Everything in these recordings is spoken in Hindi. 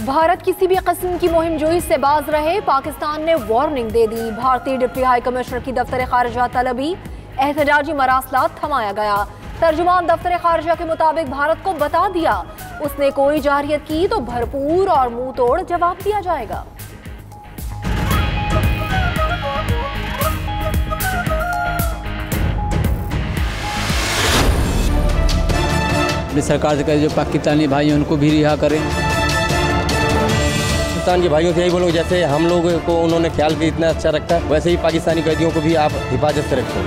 भारत किसी भी किस्म की मुहिमजोई से बाज रहे, पाकिस्तान ने वार्निंग दे दी। भारतीय डिप्टी हाई कमिश्नर की दफ्तर खारजा तलबी, एहतजाजी मरासलात थमाया गया। तर्जुमान दफ्तर खारजा के मुताबिक भारत को बता दिया, उसने कोई जारहियत की तो भरपूर और मुंह तोड़ जवाब दिया जाएगा। अपनी सरकार से कहे जो पाकिस्तानी भाई हैं उनको भी रिहा करें। पाकिस्तान के भाइयों से यही बोलो, जैसे हम लोगों को उन्होंने ख्याल भी इतना अच्छा रखा, वैसे ही पाकिस्तानी कैदियों को भी आप हिफाजत से रखें।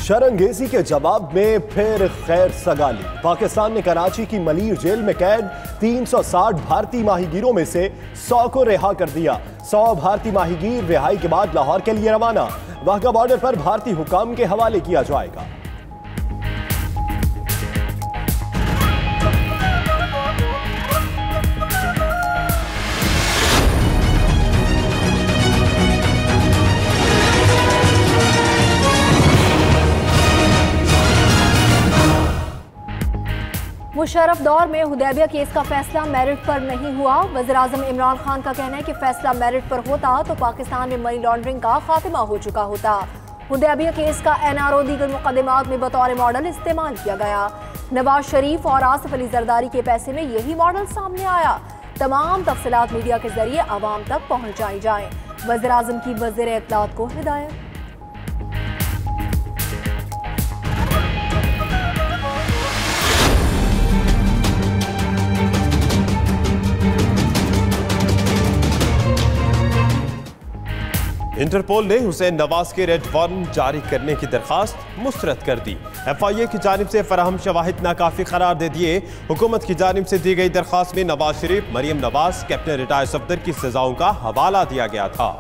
शरंगेजी के जवाब में फिर खैर सगाली। पाकिस्तान ने कराची की मलीर जेल में कैद 360 भारतीय माहीगीरों में से 100 को रिहा कर दिया। 100 भारतीय माहीगीर रिहाई के बाद लाहौर के लिए रवाना। वाघा बॉर्डर पर भारतीय हुकाम के हवाले किया जाएगा। मुशर्रफ दौर में हुदैबिया केस का फैसला मेरिट पर नहीं हुआ। वज़ीर-ए-आज़म इमरान खान का कहना है कि फैसला मेरिट पर होता तो पाकिस्तान में मनी लॉन्ड्रिंग का खात्मा हो चुका होता। हुदैबिया केस का NRO दीगर मुकदमात में बतौर मॉडल इस्तेमाल किया गया। नवाज शरीफ और आसिफ अली जरदारी के पैसे में यही मॉडल सामने आया। तमाम तफसीलात मीडिया के जरिए आवाम तक पहुँचाई जाए। वज़ीर-ए-आज़म की वज़ीर इत्तलात को हिदायत। इंटरपोल ने हुसैन नवाज के रेड वारंट जारी करने की दरखास्त मुस्तरद कर दी। FIA की जानिब से फराहम शवाहिद नाकाफी करार दे दिए। हुकूमत की जानिब से दी गई दरखास्त में नवाज शरीफ, मरियम नवाज, कैप्टन रिटायर सफदर की सजाओं का हवाला दिया गया था।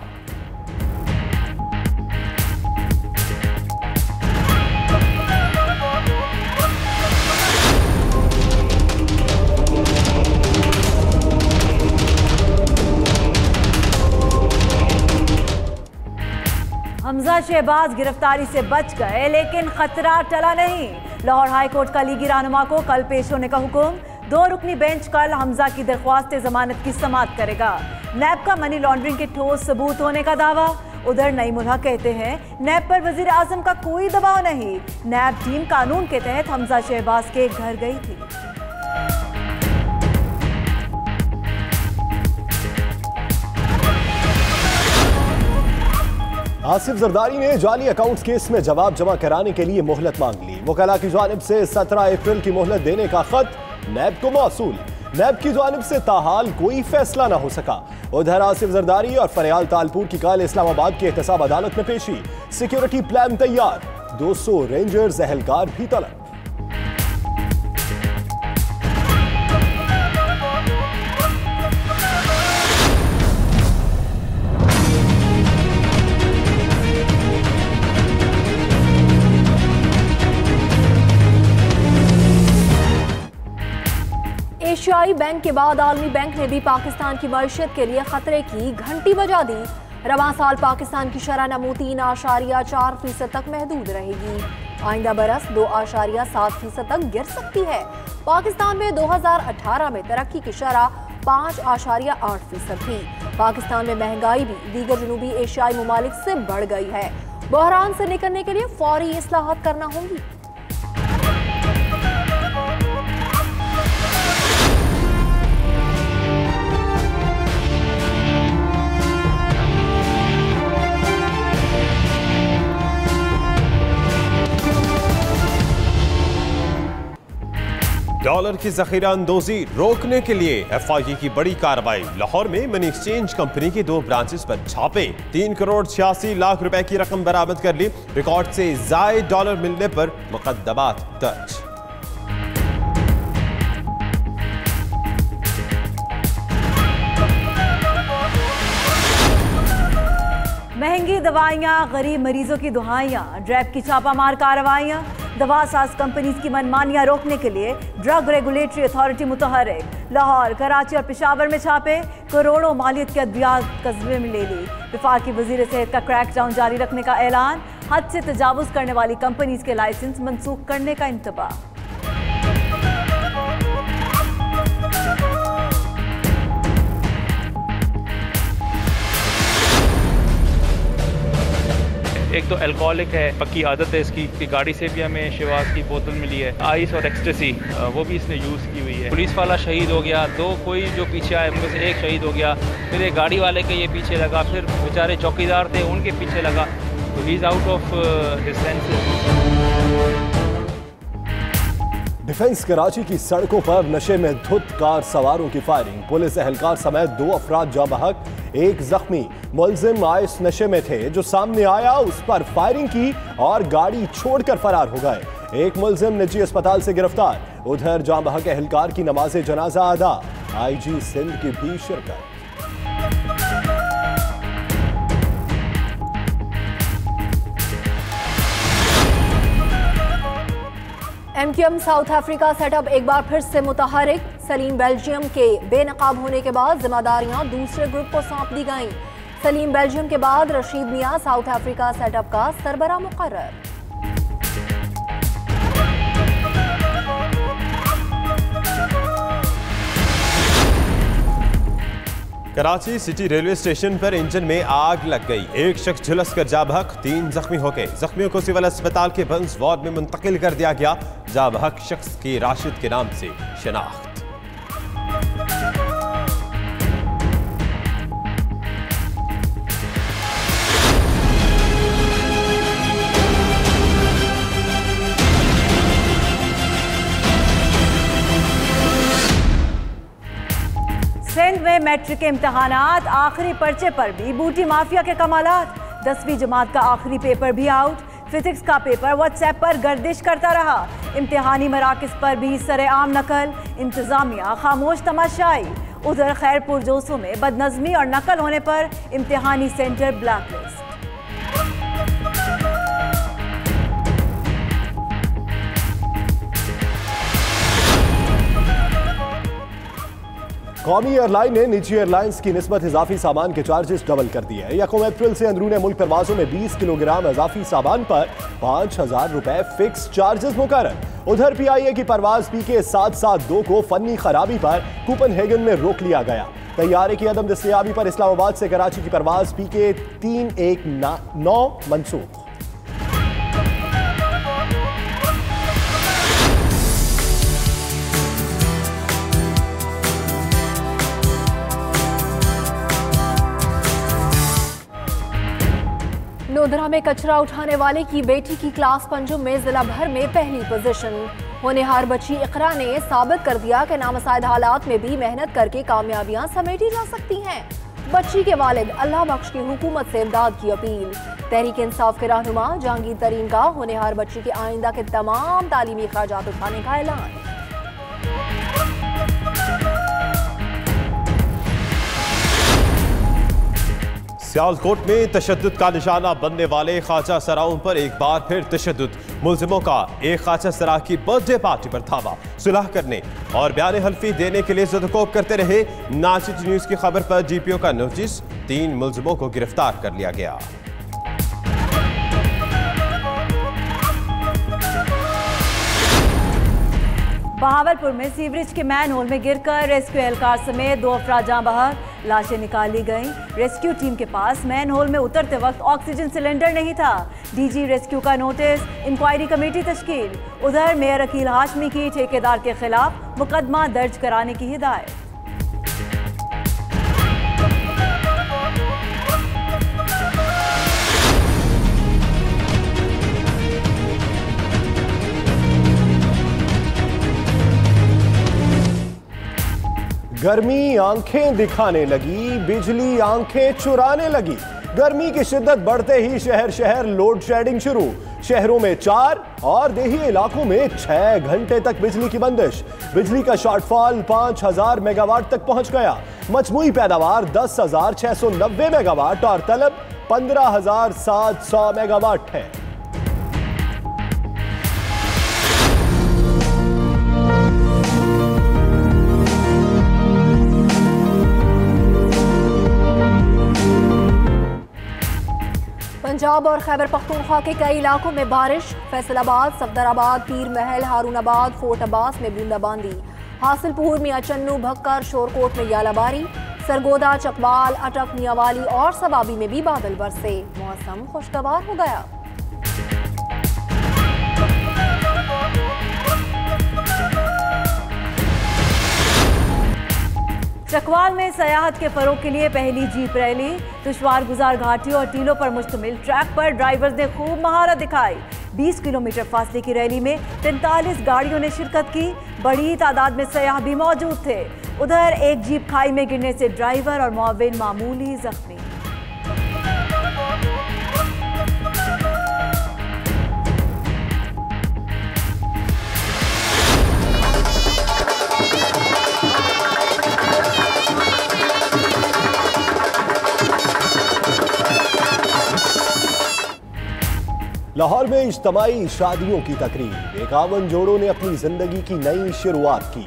हमजा शहबाज गिरफ्तारी से बच गए, लेकिन खतरा टला नहीं। लाहौर हाई कोर्ट का लीगी रहनुमा को कल पेश होने का हुक्म। 2 रुकनी बेंच कल हमजा की दरख्वास्त जमानत की समाअत करेगा। नैब का मनी लॉन्ड्रिंग के ठोस सबूत होने का दावा। उधर नईमुल्ला कहते हैं नैब पर वजीर आजम का कोई दबाव नहीं। नैब टीम कानून के तहत हमजा शहबाज के घर गई थी। आसिफ जरदारी ने जाली अकाउंट्स केस में जवाब जमा कराने के लिए मोहलत मांग ली। वकला की जानिब से 17 अप्रैल की मोहलत देने का खत नैब को मौसूल। नैब की जानिब से ताहाल कोई फैसला न हो सका। उधर आसिफ जरदारी और फरियाल तालपुर की कल इस्लामाबाद की एहतसाब अदालत में पेशी। सिक्योरिटी प्लान तैयार, 200 रेंजर्स एहलकार भी तलब। एशियाई बैंक के बाद आलमी बैंक ने भी पाकिस्तान की मईशत के लिए खतरे की घंटी बजा दी। रवां साल पाकिस्तान की शरह नमू 3.4% तक महदूद रहेगी। आइंदा बरस 2.7% तक गिर सकती है। पाकिस्तान में 2018 में तरक्की की शरह 5.8% थी। पाकिस्तान में महंगाई भी दीगर जनूबी एशियाई ममालिक से बढ़ गई है। बहरान से निकलने के लिए फौरी इस्लाहात करना होंगी। डॉलर की जखीरा अंदोजी रोकने के लिए FIA की बड़ी कार्रवाई। लाहौर में मनी एक्सचेंज कंपनी की 2 ब्रांचेस पर छापे। 3 करोड़ 86 लाख रुपए की रकम बरामद कर ली। रिकॉर्ड से ज़ायद डॉलर मिलने पर मुकदमात दर्ज। महंगी दवाइयां, गरीब मरीजों की दुहाइयां, ड्रैब की छापामार कार्रवाइयां। दवा साज कंपनीज की मनमानियां रोकने के लिए ड्रग रेगुलेटरी अथॉरिटी मुतहर्रिक। लाहौर, कराची और पेशावर में छापे। करोड़ों मालियत की अद्वियात कस्बे में ले ली। वफाकी वजीर सेहत का क्रैकडाउन जारी रखने का ऐलान। हद से तजावुज करने वाली कंपनीज के लाइसेंस मंसूख करने का इंतबाह। एक तो अल्कोहलिक है, पक्की आदत है इसकी। गाड़ी से भी हमें शिवास की बोतल मिली है, आइस और एक्सटेसी, वो भी इसने यूज़ की हुई है। पुलिस वाला शहीद हो गया, दो कोई जो पीछे आए उनमें से एक शहीद हो गया, फिर एक गाड़ी वाले के ये पीछे लगा, फिर बेचारे चौकीदार थे उनके पीछे लगा, तो he is out of his senses. Defence Karachi की सड़कों पर नशे में धुत कार सवारों की फायरिंग, पुलिस एहलकार समेत 2 अफराद जाँ बहक, 1 जख्मी। मुलजिम आइस नशे में थे, जो सामने आया उस पर फायरिंग की और गाड़ी छोड़कर फरार हो गए। 1 मुलजिम निजी अस्पताल से गिरफ्तार। उधर जाँ बहक एहलकार की नमाज जनाजा अदा, IG सिंध की भी शिरकत। MQM साउथ अफ्रीका सेटअप एक बार फिर से मुतहरिक। सलीम बेल्जियम के बेनकाब होने के बाद जिम्मेदारियां दूसरे ग्रुप को सौंप दी गईं। सलीम बेल्जियम के बाद रशीद मियां साउथ अफ्रीका सेटअप का सरबरा मुकर्रर। कराची सिटी रेलवे स्टेशन पर इंजन में आग लग गई, 1 शख्स झुलस कर जा बहक, 3 जख्मी हो गए। जख्मियों को सिविल अस्पताल के बंस वार्ड में मुंतकिल कर दिया गया। जा बहक शख्स की राशिद के नाम से शनाख्त। सिंध में मैट्रिक के इम्तहानात, आखिरी पर्चे पर भी बूटी माफिया के कमालात। 10वीं जमात का आखिरी पेपर भी आउट। फिजिक्स का पेपर व्हाट्सएप पर गर्दिश करता रहा। इम्तिहानी मराकिज पर भी सरेआम नकल, इंतजामिया खामोश तमाशाई। उधर खैरपुर जोसों में बदनज़मी और नकल होने पर इम्तिहानी सेंटर ब्लैकलिस्ट। कौमी एयरलाइन ने निजी एयरलाइंस की निस्बत इजाफी सामान के चार्जेस डबल कर दिए। 1 अप्रैल से अंदरून मुल्क परवाजों में 20 किलोग्राम इजाफी सामान पर 5,000 रुपए फिक्स चार्जेस मुकर्रर। उधर PIA की परवाज PK 772 को फनी खराबी पर कोपनहेगन में रोक लिया गया। तैयारे की अदम दस्तयाबी पर इस्लामाबाद से कराची की परवाज PK 319 मनसूख। लोधरा में कचरा उठाने वाले की बेटी की क्लास पंजुम में जिला भर में पहली पोजीशन। होनहार बच्ची इकरा ने साबित कर दिया कि नामसाइद हालात में भी मेहनत करके कामयाबियां समेटी जा सकती हैं। बच्ची के वालिद अल्लाह बख्श की हुकूमत से इमदाद की अपील। तहरीक इंसाफ के रहनुमा जहांगीर तरीन का होनहार बच्ची के आइंदा के तमाम तालीमी खर्चात उठाने का ऐलान। सियालकोट में तशद्दुद का निशाना बनने वाले ख्वाजा सराओं पर एक बार फिर तशद्दुद। मुलजिमों का एक ख्वाजा सरा की बर्थडे पार्टी पर धावा, सुलह करने और बयान हल्फी देने के लिए ज़दकोब करते रहे। नासिर न्यूज़ की खबर पर GPO का नोटिस, 3 मुलजिमों को गिरफ्तार कर लिया गया। बहावलपुर में सीवरेज के मैन होल में गिरकर रेस्क्यू एहलकार समेत 2 अफराद जाँ बहक, लाशें निकाली गईं। रेस्क्यू टीम के पास मैन होल में उतरते वक्त ऑक्सीजन सिलेंडर नहीं था। DG रेस्क्यू का नोटिस, इंक्वायरी कमेटी तश्कील। उधर मेयर अकील हाशमी की ठेकेदार के खिलाफ मुकदमा दर्ज कराने की हिदायत। गर्मी आंखें दिखाने लगी, बिजली आंखें चुराने लगी। गर्मी की शिद्दत बढ़ते ही शहर शहर लोड शेडिंग शुरू। शहरों में 4 और देही इलाकों में 6 घंटे तक बिजली की बंदिश। बिजली का शॉर्टफॉल 5,000 मेगावाट तक पहुंच गया। मजमूई पैदावार 10,690 मेगावाट और तलब 15,700 मेगावाट है। पंजाब और खैबर पख्तूनख्वा के कई इलाकों में बारिश। फैसलाबाद, सफदराबाद, पीर महल, हारूनाबाद, फोर्ट अब्बास में बूंदाबांदी। हासिलपुर, मियां चन्नू, भक्कर, शोरकोट में यालाबारी। सरगोदा, चकवाल, अटक, मियावाली और सबाबी में भी बादल बरसे। मौसम खुशगवार हो गया। चकवाल में सयाहत के फरोग के लिए पहली जीप रैली। दुश्वार गुजार घाटियों और टीलों पर मुश्तमिल ट्रैक पर ड्राइवर्स ने खूब महारत दिखाई। 20 किलोमीटर फासले की रैली में 43 गाड़ियों ने शिरकत की। बड़ी तादाद में सयाह भी मौजूद थे। उधर एक जीप खाई में गिरने से ड्राइवर और मुअव्विन मामूली जख्मी। लाहौर में इज्तमाई शादियों की तकरीब। 51 जोड़ों ने अपनी जिंदगी की नई शुरुआत की।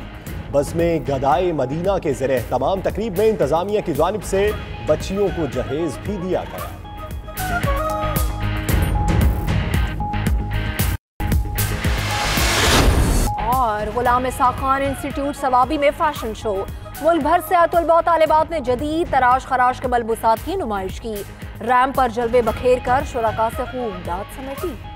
बस में गदाए मदीना के ज़रिए तमाम तकरीब में इंतजामिया की जानिब से बच्चियों को जहेज भी दिया गया। और गुलाम इस्हाक खान इंस्टीट्यूट सवाबी में फैशन शो। मुल्क भर से अतुलबा तालिबात ने जदीद तराश खराश के बलबुसात की नुमाइश की। रैंप पर जलवे बखेर कर शुरका से खूब दाद समेटी।